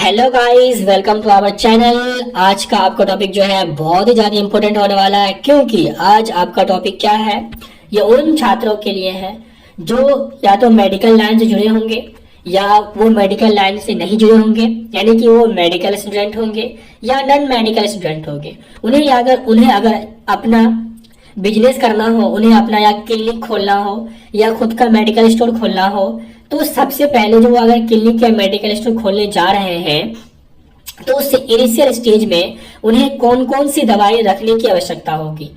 Hello guys, welcome to our channel. आज का आपका टॉपिक जो है बहुत ही ज़्यादा इम्पोर्टेंट होने वाला है, क्योंकि आज आपका टॉपिक क्या है, ये उन छात्रों के लिए है जो या तो मेडिकल लाइन से जुड़े होंगे या वो मेडिकल लाइन से नहीं जुड़े होंगे, यानी कि वो मेडिकल स्टूडेंट होंगे या नॉन मेडिकल स्टूडेंट होंगे। उन्हें अगर अपना बिजनेस करना हो, उन्हें अपना या क्लिनिक खोलना हो या खुद का मेडिकल स्टोर खोलना हो, तो सबसे पहले जो वो अगर क्लिनिक या मेडिकल स्टोर खोलने जा रहे हैं तो उससे इनिशियल स्टेज में उन्हें कौन कौन सी दवाई रखने की आवश्यकता होगी,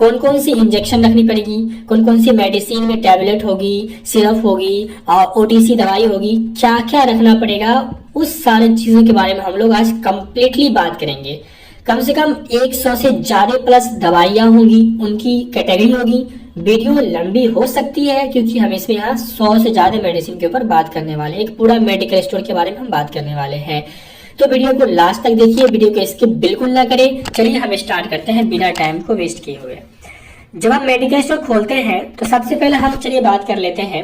कौन कौन सी इंजेक्शन रखनी पड़ेगी, कौन कौन सी मेडिसिन में टैबलेट होगी, सिरप होगी और ओटीसी दवाई होगी, क्या क्या रखना पड़ेगा, उस सारी चीज़ों के बारे में हम लोग आज कंप्लीटली बात करेंगे। कम से कम 100 से ज़्यादा प्लस दवाइयाँ होंगी, उनकी कैटेगरी होगी। वीडियो लंबी हो सकती है क्योंकि हम इसमें यहाँ 100 से ज़्यादा मेडिसिन के ऊपर बात करने वाले हैं, एक पूरा मेडिकल स्टोर के बारे में हम बात करने वाले हैं। तो वीडियो को लास्ट तक देखिए, वीडियो को स्किप बिल्कुल ना करें। चलिए हम स्टार्ट करते हैं बिना टाइम को वेस्ट किए हुए। जब हम मेडिकल स्टोर खोलते हैं तो सबसे पहले हम चलिए बात कर लेते हैं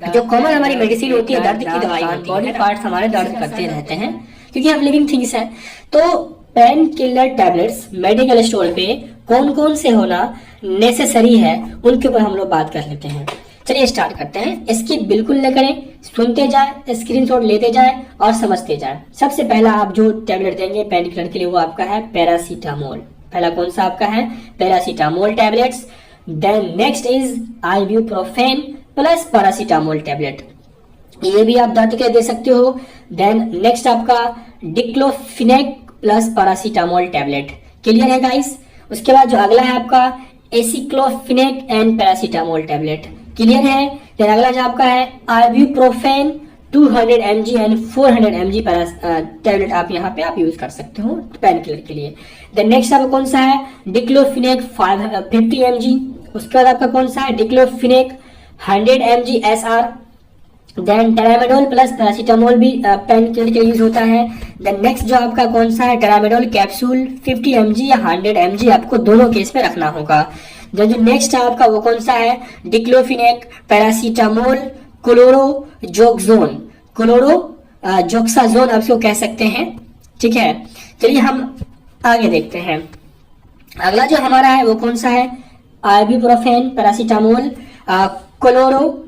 जो कॉमन हमारी मेडिसिन होती है, दर्द की दवाई होती है, बॉडी पार्ट्स हमारे दर्द करते रहते हैं क्योंकि हम लिविंग थिंग्स हैं। तो pain killer tablets medical store पे कौन कौन से होना नेसेसरी है उनके ऊपर हम लोग बात कर लेते हैं। चलिए स्टार्ट करते हैं। इसकी बिल्कुल न करें, सुनते जाए, स्क्रीनशॉट लेते जाए और समझते जाए। सबसे पहला आप जो टैबलेट देंगे पेन किलर के लिए वो आपका है पैरासीटामोल। पहला कौन सा आपका है? Paracetamol tablets. Then next is ibuprofen plus paracetamol tablet, ये भी आप दर्द के लिए दे सकते हो। देन नेक्स्ट आपका diclofenac plus paracetamol tablet. Clear है गाइस? उसके बाद जो अगला है आपका aceclofenac and paracetamol tablet. Clear है? देन अगला जो आपका है ibuprofen 200 mg and 400 mg tablet आप यहाँ पे आप यूज कर सकते हो पेन किलर के लिए। देन नेक्स्ट आपका कौन सा है? Diclofenac 50 mg। उसके बाद आपका कौन सा है? Diclofenac 100 mg SR। Then tramadol plus paracetamol भी पेन किलर के यूज होता है। देन नेक्स्ट जो आपका कौन सा है? ट्रामाडोल कैप्सूल 50 mg या 100 mg आपको दोनों केस में रखना होगा। देन जो नेक्स्ट है आपका वो कौन सा है? डिक्लोफिनेक पैरासीटामोल क्लोरोजोक्साजोन आप इसको कह सकते हैं। ठीक है, चलिए हम आगे देखते हैं। अगला जो हमारा है वो कौन सा है? आइब्यूप्रोफेन पैरासीटामोल क्लोरोजोक्साजोन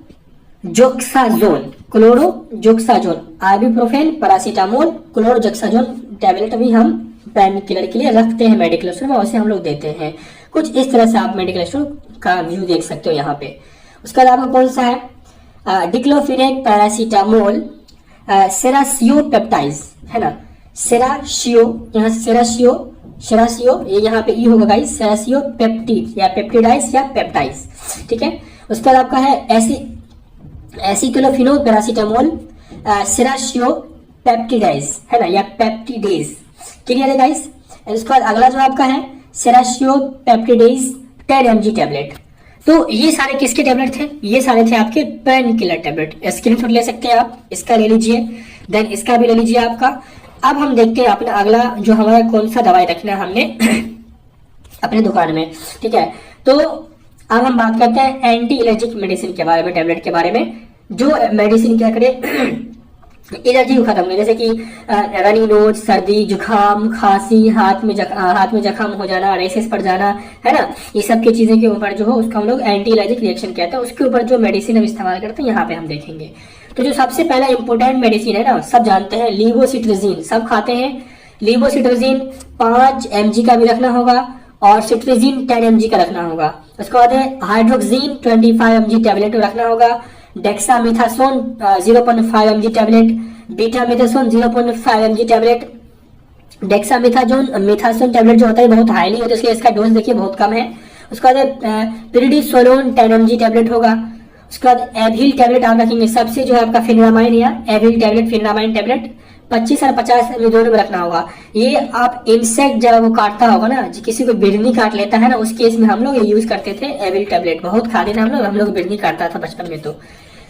आइब्यूप्रोफेन पैरासीटामोल क्लोरोजोक्साजोन टैबलेट भी हम पेन किलर के लिए रखते हैं मेडिकल स्टोर में, वैसे हम लोग देते हैं। कुछ इस तरह से आप मेडिकल स्टोर का व्यू देख सकते हो यहाँ पे। उसके बाद आपका कौन सा है? डिक्लोफिनेक पैरासीटामोल सेरासियो पेप्टाइड्स, है ना? सेरासियो, यहाँ सेरासियो ये यहाँ पे ई होगा गाइस, सेरासियो पेप्टिड या पेप्टिडाइज या पेप्टाइड्स। ठीक है, उसके बाद आपका है एसिक्लोफिनो पैरासीटामोल सेरासियो पेप्टिडाइज, है ना, या पेप्टिडेज। क्लियर है गाइस? उसके बाद अगला जो आपका है सेरासियो पेप्टिडेज 10 mg टैबलेट। तो ये सारे किसके टैबलेट थे? ये सारे थे आपके पेन किलर टैबलेट। स्क्रीनशॉट ले सकते हैं आप, इसका ले लीजिए, देन इसका भी ले लीजिए आपका। अब हम देखते हैं अपना अगला जो हमारा कौन सा दवाई रखना है हमने अपने दुकान में। ठीक है, तो अब हम बात करते हैं एंटी एलर्जिक मेडिसिन के बारे में, टैबलेट के बारे में। जो मेडिसिन क्या करे एलर्जी को खत्म, जैसे कि रनी नोज, सर्दी, जुकाम, खांसी, हाथ में जख्म हो जाना, रेसेस पड़ जाना, है ना, ये सब की चीजें के ऊपर जो हो उसका हम लोग एंटी एलर्जिक रिएक्शन कहते हैं। उसके ऊपर जो मेडिसिन हम इस्तेमाल करते हैं यहाँ पे हम देखेंगे। तो जो सबसे पहला इंपोर्टेंट मेडिसिन है ना, सब जानते हैं, लीवोसिट्राजीन, सब खाते हैं। लीवोसिट्राजीन 5 mg का भी रखना होगा और सिट्राजीन 10 mg का रखना होगा। उसके बाद हाइड्रोक्सीन 25 mg टैबलेट रखना होगा। Dexamethasone 0.5 mg tablet, betamethasone 0.5 mg tablet. Methasone tablet जो होता है बहुत हाईली होता है, इसलिए इसका डोज देखिए बहुत कम है। उसके बाद प्रिडिसोलोन 10 mg टैबलेट होगा। उसके बाद एविल टैबलेट आप रखेंगे, सबसे जो है आपका फिनामाइन या एविल टैबलेट, फिनामाइन टैबलेट 25 और 50 mg दोनों में रखना होगा। ये आप इंसेक्ट जब वो काटता होगा ना, किसी को बिर्नी काट लेता है ना, उस केस में हम लोग ये यूज करते थे एविल टैबलेट, बहुत खाते थे हम लोग बिर्नी काटता था बचपन में। तो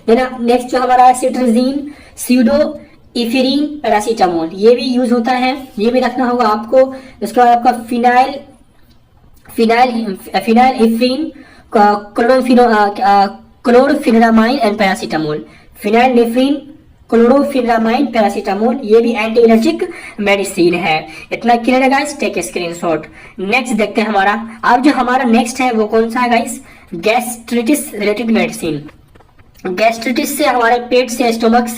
नेक्स्ट जो हमारा है सिट्राजीन स्यूडो इफिरीन पैरासीटामोल, ये भी यूज होता है, ये भी रखना होगा आपको। उसके बाद आपका phenylephrine chlorpheniramine and paracetamol, phenylephrine chlorpheniramine paracetamol, ये भी एंटी एलर्जिक मेडिसिन है। इतना क्लियर है गाइस, टेक स्क्रीनशॉट। नेक्स्ट देखते हैं हमारा, अब जो हमारा नेक्स्ट है वो कौन सा है guys, gastritis related medicine. Gastritis से हमारे पेट से, स्टमक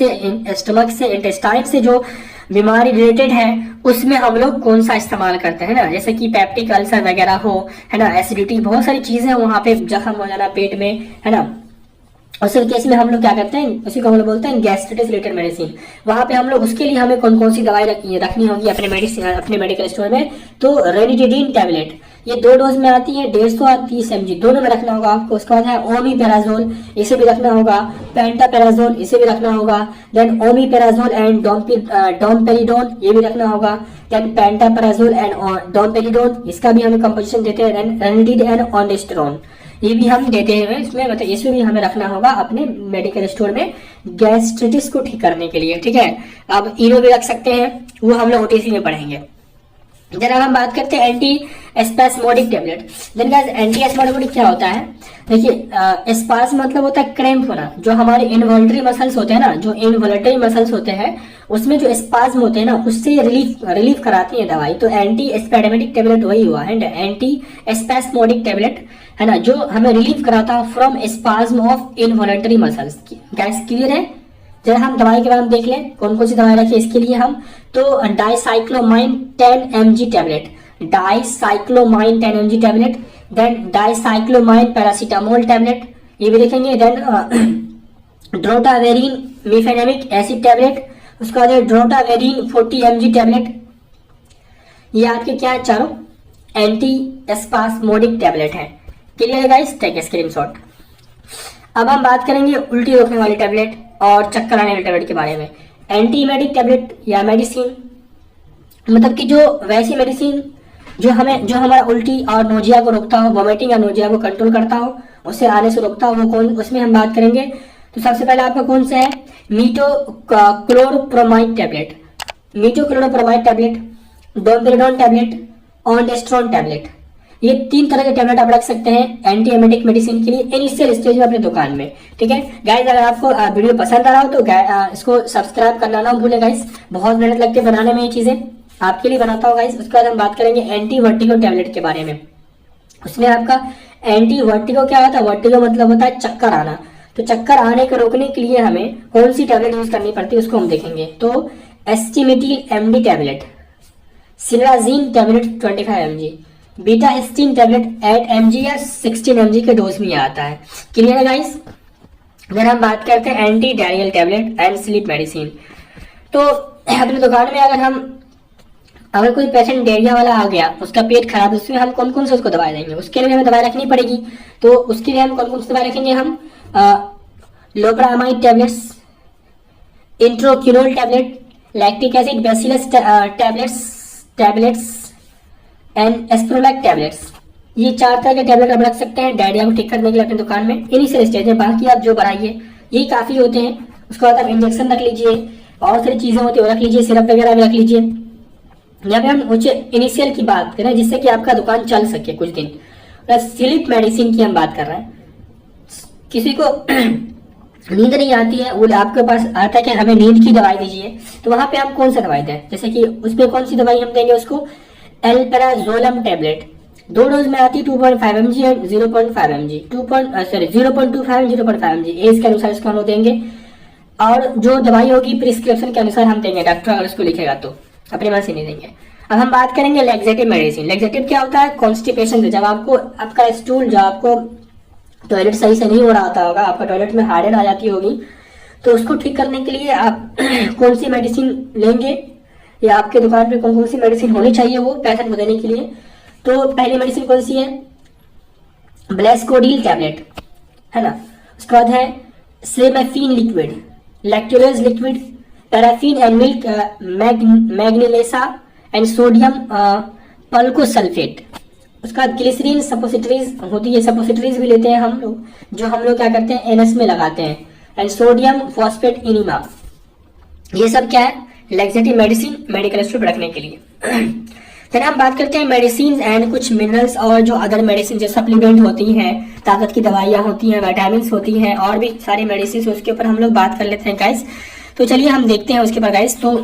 से इंटेस्टाइन से जो बीमारी रिलेटेड है उसमें हम लोग कौन सा इस्तेमाल करते हैं ना, जैसे कि पेप्टिक अल्सर वगैरह हो, है ना, एसिडिटी, बहुत सारी चीजें वहां पे जख्म हो जाना पेट में, है ना, उस केस में हम लोग क्या करते हैं, उसी को हम लोग बोलते हैं गैस्ट्रिटिस रिलेटेड मेडिसिन। वहां पे हम लोग उसके लिए हमें कौन कौन सी दवाई रखनी होगी अपने मेडिकल स्टोर में, तो रेनिटिडीन टैबलेट, ये 2 डोज में आती है, 150 और 30 mg दोनों में रखना होगा आपको। उसके बाद है ओमीपेराजोल, इसे भी रखना होगा, पेंटापेराजोल, इसे भी रखना होगा, देन ओमीपेराजोल एंड डोमपेरिडोन, ये भी रखना होगा, देन पेंटापेराजोल एंड डोमपेरिडोन, इसका भी हमें कंपोजिशन देते हैं, रेनिटिड एंड ऑन्डेस्टेरोन, ये भी हम देते हैं इसमें, मतलब इसमें भी हमें रखना होगा अपने मेडिकल स्टोर में गैस्ट्रिटिस को ठीक करने के लिए, ठीक है। अब इनो भी रख सकते हैं, वो हम लोग ओटीसी में पढ़ेंगे। जरा हम बात करते हैं anti spasmodic tablet. Then guys, anti spasmodic क्या होता है, देखिए स्पास मतलब होता है क्रैम्प होना, जो हमारे इनवॉल्टरी मसल्स होते हैं ना, जो इनवॉल्टरी मसल्स होते हैं उसमें जो स्पाज्म होते हैं ना, उससे रिलीफ कराती है दवाई, तो एंटी स्पैस्मोडिक टेबलेट वही हुआ है, एंटी स्पैस्मोडिक टेबलेट, है ना, जो हमें रिलीफ कराता है from spasm of involuntary muscles. Guys clear है? जरा हम दवाई के बारे में देख लें, कौन कौन सी दवाई रखी है इसके लिए हम, तो dicyclomine 10 mg tablet, dicyclomine 10 mg tablet, then dicyclomine paracetamol tablet, ये भी देखेंगे, then drotaverine mefenamic acid tablet, उसके बाद ड्रोटावेरिन 40 mg टैबलेट, ये आपके क्या है, चारों एंटी स्पास्मोडिक टैबलेट है। क्लियर है गाइस, टेक स्क्रीनशॉट। अब हम बात करेंगे उल्टी रोकने वाली टैबलेट और चक्कर आने वाली टैबलेट के बारे में। एंटीमेटिक टैबलेट या मेडिसिन, मतलब कि जो वैसी मेडिसिन जो हमारा उल्टी और नोजिया को रोकता हो, वोमिटिंग या नोजिया को कंट्रोल करता हो, उससे आने से रोकता हो, वो कौन, उसमें हम बात करेंगे। तो सबसे पहले आपका कौन सा है, metoclopramide tablet, metoclopramide tablet, domperidone tablet, ondansetron tablet, ये 3 तरह के टैबलेट आप रख सकते हैं एंटीएमेटिक मेडिसिन के लिए इनिशियल स्टेज में अपने दुकान में, ठीक है गाइस। अगर आपको वीडियो पसंद आ रहा हो तो इसको सब्सक्राइब करना ना भूलें गाइस, बहुत मेहनत लगती है बनाने में ये चीजें, आपके लिए बनाता हूँ गाइस। उसके बाद हम बात करेंगे एंटी वर्टिगो टैबलेट के बारे में। उसमें आपका एंटी वर्टिगो क्या होता है, वर्टिगो मतलब होता है चक्कर आना, तो चक्कर आने को रोकने के लिए हमें कौन सी टैबलेट यूज करनी पड़ती है उसको हम देखेंगे। तो Stemetil MD tablet, cinnarizine tablet 25 mg, betahistine tablet 8 mg या 16 mg के डोज में आता है। क्लियर है गाइस? अगर हम बात करते हैं anti diarrhoeal tablet and sleep medicine, तो अपने दुकान में अगर कोई पेशेंट डायरिया वाला आ गया, उसका पेट खराब, उसमें हम कौन कौन से उसको दवाई देंगे, उसके लिए हमें दवाई रखनी पड़ेगी। तो उसके लिए हम कौन कौन सी दवाई रखेंगे, हम लोपरामाइड टैबलेट्स, इंट्रोक्यूनोल tablet, lactic acid bacillus tablets and एस्प्रोलैक टैबलेट्स, ये 4 तरह के टैबलेट आप रख सकते हैं डायरिया को ठीक करने के लिए अपने दुकान में इनिशियल स्टेज में। बाकी आप जो बढ़ाइए यही काफी होते हैं। उसके बाद आप इंजेक्शन रख लीजिए, और सारी चीजें होती है वो रख लीजिए, सिरप वगैरह भी रख लीजिए। यहाँ पे हम इनिशियल की बात करें जिससे कि आपका दुकान चल सके कुछ दिन। स्लीप मेडिसिन की हम बात कर रहे हैं, किसी को नींद नहीं आती है, वो आपके पास आता है कि हमें नींद की दवाई दीजिए, तो वहां पे हम कौन सा दवाई दें, जैसे कि उसमें कौन सी दवाई हम देंगे उसको, एल्पेराजोलम टैबलेट, 2 डोज में आती है 2.5 mg और 0.5 mg, 0.25 0.5 mg एज के अनुसार इसको हम लोग देंगे। और जो दवाई होगी प्रिस्क्रिप्शन के अनुसार हम देंगे, डॉक्टर अगर उसको लिखेगा तो, अपने मन से नहीं देंगे। अब हम बात करेंगे लैक्सेटिव मेडिसिन। लैक्सेटिव क्या होता है, कॉन्स्टिपेशन, जब आपका स्टूल, जो आपको टॉयलेट सही से नहीं हो रहा होता होगा, आपका टॉयलेट में हार्डन आ जाती होगी, तो उसको ठीक करने के लिए आप कौन सी मेडिसिन लेंगे, या आपके दुकान पे कौन कौन सी मेडिसिन होनी चाहिए वो पेशेंट को देने के लिए। तो पहली मेडिसिन कौन सी है, ब्लेस्कोडिल टैबलेट, है ना। उसके बाद है सेमेफिन liquid, lactulose liquid, paraffin and milk magnesia and sodium picosulfate. उसके बाद ग्लिसरीन सपोसिटरीज होती है, सपोसिटरीज भी लेते हैं हम लोग, जो हम लोग क्या करते हैं एनएस में लगाते हैं, एंड सोडियम फॉस्फेट इनिमा। ये सब क्या है, लैक्सेटिव मेडिसिन मेडिकल स्टोर रखने के लिए। फिर हम बात करते हैं मेडिसिन एंड कुछ मिनरल्स और जो अदर मेडिसिन जो सप्लीमेंट होती हैं, ताकत की दवाइयाँ होती हैं, विटामिन होती हैं, और भी सारी मेडिसिन, उसके ऊपर हम लोग बात कर लेते हैं गाइस। तो चलिए हम देखते हैं उसके बाद गाइस। तो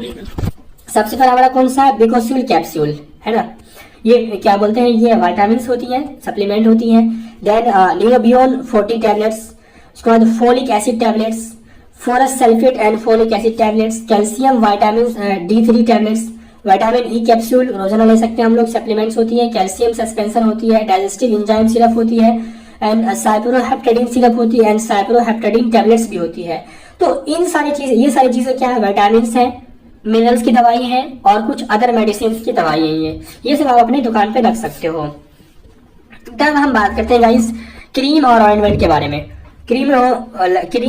सबसे पहला हमारा कौन सा है, बिकोस्यूल कैप्सूल है ना, ये क्या बोलते हैं, ये विटामिन होती है, सप्लीमेंट होती है। देन न्यूरोबियोन 40 टैबलेट्स, उसके बाद folic acid tablets, forces sulphate and folic acid tablets, calcium vitamin D3 tablets, vitamin E capsule रोजाना ले सकते हैं हम लोग, सप्लीमेंट्स होती है, कैल्शियम सस्पेंशन होती है, डाइजेस्टिव एंजाइम सिरप होती है, एंड साइप्रोहेप्टेडिन सिरप होती है, एंड साइप्रोहेप्टेडिन टैबलेट्स भी होती है। तो इन सारी चीजें, ये सारी चीजें क्या है, विटामिन है, मिनरल्स की दवाई है और कुछ अदर मेडिसिन की दवाई है। ये सब आप अपनी दुकान पे रख सकते हो। तब हम बात करते हैं गाइस क्रीम और ऑइंटमेंट के बारे में। क्रीम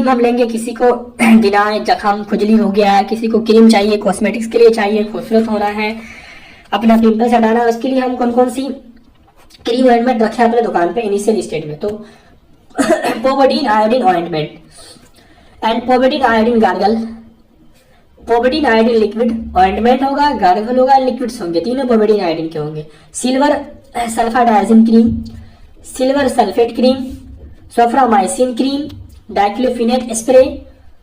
हम लेंगे, किसी को गिनाए जख्म खुजली हो गया है, किसी को क्रीम चाहिए कॉस्मेटिक्स के लिए चाहिए, खूबसूरत होना है, अपना पिंपल्स हटाना है, उसके लिए हम कौन कौन सी क्रीम ऑइंटमेंट रखे अपने दुकान पे इनिशियल स्टेज में। तो povidone iodine ointment and povidone iodine gargle, povidone iodine liquid ointment होगा, गार्गल होगा, लिक्विड्स होंगे, तीनों पोविडीन आयोडीन के होंगे। Silver sulfadiazine cream, silver sulphate cream, soframycin cream, diclofenac spray,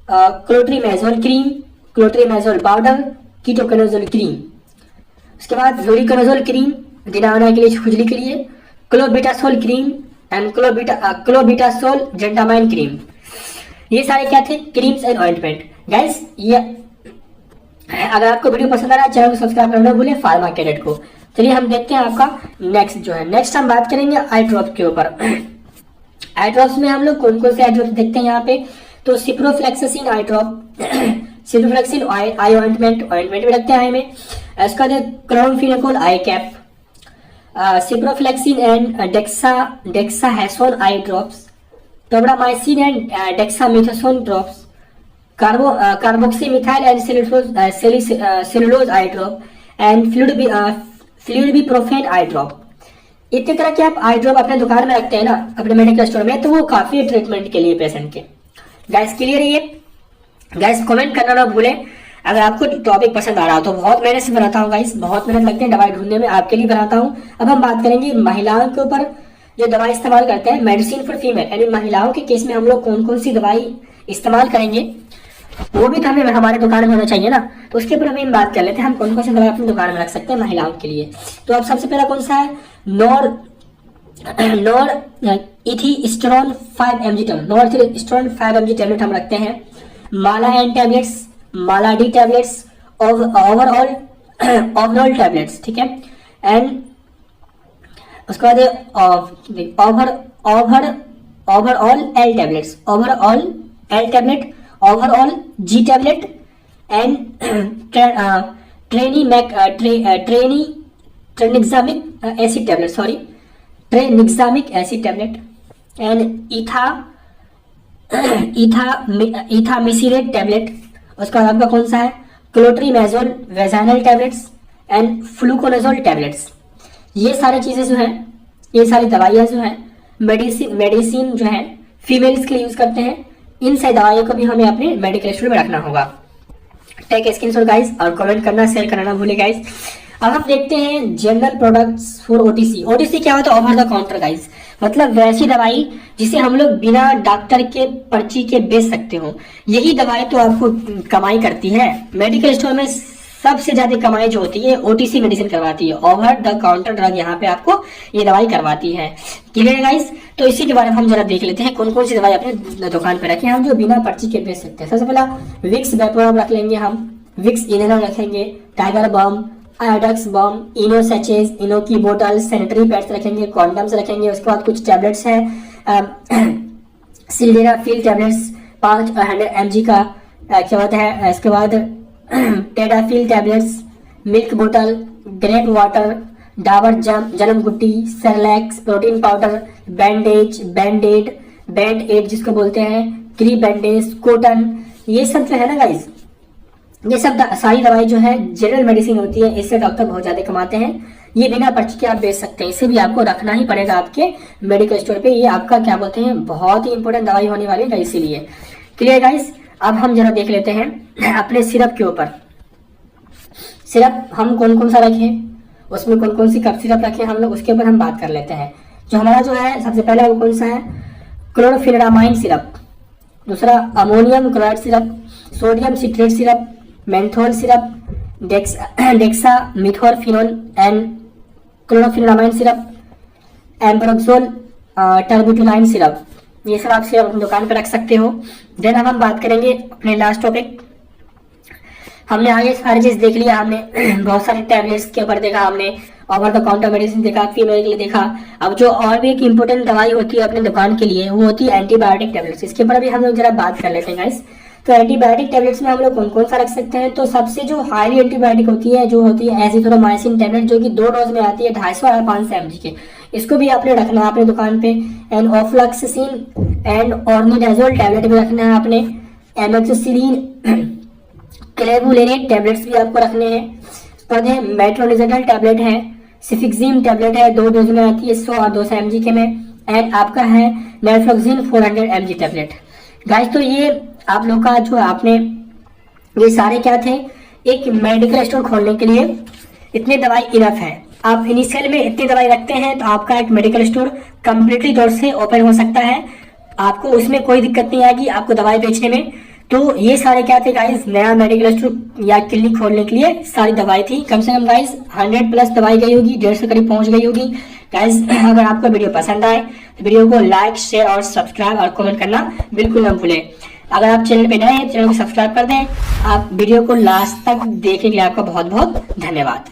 clotrimazole cream, clotrimazole powder, ketoconazole cream. उसके बाद फ्लोरिकोनोजोल cream दिनावना के लिए, खुजली के लिए, clobetasol cream and clobetasol gentamicin cream. ये सारे क्या थे, क्रीम्स एंड ऑइंटमेंट। गाइस ये अगर आपको वीडियो पसंद आ रहा है चैनल को सब्सक्राइब करना भूले फार्मा कैडेट को। चलिए हम देखते हैं आपका नेक्स्ट जो है, नेक्स्ट हम बात करेंगे आई ड्रॉप के ऊपर। आई ड्रॉप्स में हम लोग कौन कौन से आई ड्रॉप्स देखते हैं यहाँ पे, तो सिप्रोफ्लेक्सासिन आई ड्रॉप, सिप्रोफ्लेक्सिन आई ऑइंटमेंट भी रखते हैं आई में। इसका chloramphenicol eye cap, ciprofloxacin and dexamethasone eye drops, tobramycin and dexamethasone drops, carboxymethyl and cellulose eye drop and flurbiprofen eye drop. इतने तरह के आप आई ड्रॉप अपने दुकान में रखते हैं ना, अपने मेडिकल स्टोर में, तो वो काफी ट्रीटमेंट के लिए पेशेंट के। गाइस क्लियर है ये? गाइस कमेंट करना ना भूलें अगर आपको टॉपिक पसंद आ रहा हो। तो बहुत मेहनत से बनाता हूँ गाइस, बहुत मेहनत लगती है दवाई ढूंढने में, आपके लिए बनाता हूँ। अब हम बात करेंगे महिलाओं के ऊपर जो दवाई इस्तेमाल करते हैं, मेडिसिन फॉर फीमेल, यानी महिलाओं के केस में हम लोग कौन कौन सी दवाई इस्तेमाल करेंगे, वो भी तो हमें हमारे दुकान में होना चाहिए ना। तो उसके ऊपर हम बात कर लेते हैं, हम कौन कौन सी दवाई अपनी दुकान में रख सकते हैं महिलाओं के लिए। तो अब सबसे पहला कौन सा है, नॉर इथीस्टेरोन 5 mg टैबलेट हम रखते हैं। Mala N tablets, Mala D tablets, Ovral tablets, ठीक है। एंड उसके बाद Ovral L tablets, Ovral G tablet and tranexamic acid tablet and ethamsylate tablet. उसका आपका कौन सा है, clotrimazole vaginal tablets and fluconazole tablets. ये सारी चीजें जो हैं, ये सारी दवाइयाँ जो हैं, मेडिसिन जो है फीमेल्स के लिए यूज करते हैं। इन सारी दवाइयों को भी हमें अपने मेडिकल स्टोर में रखना होगा। टेक स्क्रीनशॉट गाइस और कमेंट करना, शेयर करना ना भूले गाइस। अब हम देखते हैं general products for OTC. OTC क्या होता है, ओवर द काउंटर गाइस, मतलब वैसी दवाई जिसे हम लोग बिना डॉक्टर के पर्ची के बेच सकते हो। यही दवाई तो आपको कमाई करती है। मेडिकल स्टोर में सबसे ज्यादा कमाई जो होती है ओटीसी मेडिसिन करवाती है, ओवर द काउंटर ड्रग यहाँ पे आपको ये दवाई करवाती है। Clear guys? तो इसी के बारे में हम जरा देख लेते हैं कौन कौन सी दवाई अपने दुकान पे रखें हम जो बिना पर्ची के बेच सकते हैं। सबसे पहला विक्स वेपोरम रख लेंगे हम, विक्स इनहेलर रखेंगे, टाइगर बम, आयोडक्स बम, इनो सैचेज, इनो की बोतल, सैनिटरी पैड्स रखेंगे, कॉन्डम्स रखेंगे। उसके बाद कुछ टैबलेट्स है, सिल्डेनाफिल टैबलेट्स 500 mg का क्या होता है। इसके बाद टेडाफिल टैबलेट्स, मिल्क बोतल, ग्रेप वाटर, डाबर जन्म गुट्टी, Cerelacs, protein powder, band add जिसको बोलते हैं, क्री बैंडेज, कॉटन। ये सब जो है ना गाइस, ये सब सारी दवाई जो है जनरल मेडिसिन होती है, इससे डॉक्टर बहुत ज्यादा कमाते हैं। ये बिना पर्ची के आप बेच सकते हैं, इसे भी आपको रखना ही पड़ेगा आपके मेडिकल स्टोर पे। ये आपका क्या बोलते हैं बहुत ही इंपॉर्टेंट दवाई होने वाली है, इसीलिए। Clear guys? अब हम जरा देख लेते हैं अपने सिरप के ऊपर। सिरप हम कौन कौन सा रखें, उसमें कौन कौन सी कफ सिरप रखें हम लोग, उसके ऊपर हम बात कर लेते हैं। जो हमारा जो है सबसे पहले वो कौन सा है, क्लोरोफिनेरामाइन सिरप। दूसरा ammonium chloride syrup, sodium citrate syrup, menthol syrup, dextromethorphan and chlorpheniramine syrup, ambroxol, terbutaline syrup, ये सब आप सिरप अपनी दुकान पर रख सकते हो। देन अब हम बात करेंगे अपने लास्ट टॉपिक। हमने आगे सारी चीज देख लिया, हमने बहुत सारे टैबलेट्स के ऊपर देखा, हमने ओवर द काउंटर मेडिसिन देखा, फीमेल के लिए देखा। अब जो और भी एक इम्पोर्टेंट दवाई होती है अपने दुकान के लिए वो होती है एंटीबायोटिक टैबलेट्स। इसके ऊपर भी हम लोग जरा बात कर लेते हैं गाइस। तो एंटीबायोटिक टैबलेट्स में हम लोग कौन कौन सा रख सकते हैं? तो सबसे जो हाईली एंटीबायोटिक होती है जो होती है एजिथ्रोमाइसिन टैबलेट, जो कि 2 डोज में आती है 250 और 500 mg के। इसको भी आपने रखना है अपने दुकान पे। एंड ऑफ्लॉक्सिसिन एंड ऑर्निडाजोल टैबलेट भी रखना है आपने। एमोक्सिसिलिन, क्लेवुलेनेट टैबलेट्स भी आपको रखने हैं। उसके बाद मेट्रोनिजोल टैबलेट है, सिफिक्सिम टैबलेट है 2 डोज में आती है 100 और 200 mg के में। एंड आपका है नेफ्लोक्सिन 400 mg टैबलेट। गाइस तो ये आप लोग का जो आपने ये सारे क्या थे, एक मेडिकल स्टोर खोलने के लिए इतनी दवाई इनफ है। आप इनिशियल में इतनी दवाई रखते हैं तो आपका एक मेडिकल स्टोर कंप्लीटली तौर से ओपन हो सकता है, आपको उसमें कोई दिक्कत नहीं आएगी आपको दवाई बेचने में। तो ये सारे क्या थे गाइस, नया मेडिकल स्टोर या क्लिनिक खोलने के लिए सारी दवाई थी। कम से कम गाइस 100+ दवाई गई होगी, 150 करीब पहुंच गई होगी। गाइस अगर आपको वीडियो पसंद आए तो वीडियो को लाइक, शेयर और सब्सक्राइब और कमेंट करना बिल्कुल न भूलें। अगर आप चैनल पे नए हैं चैनल को सब्सक्राइब कर दें। आप वीडियो को लास्ट तक देखने के लिए आपका बहुत बहुत धन्यवाद।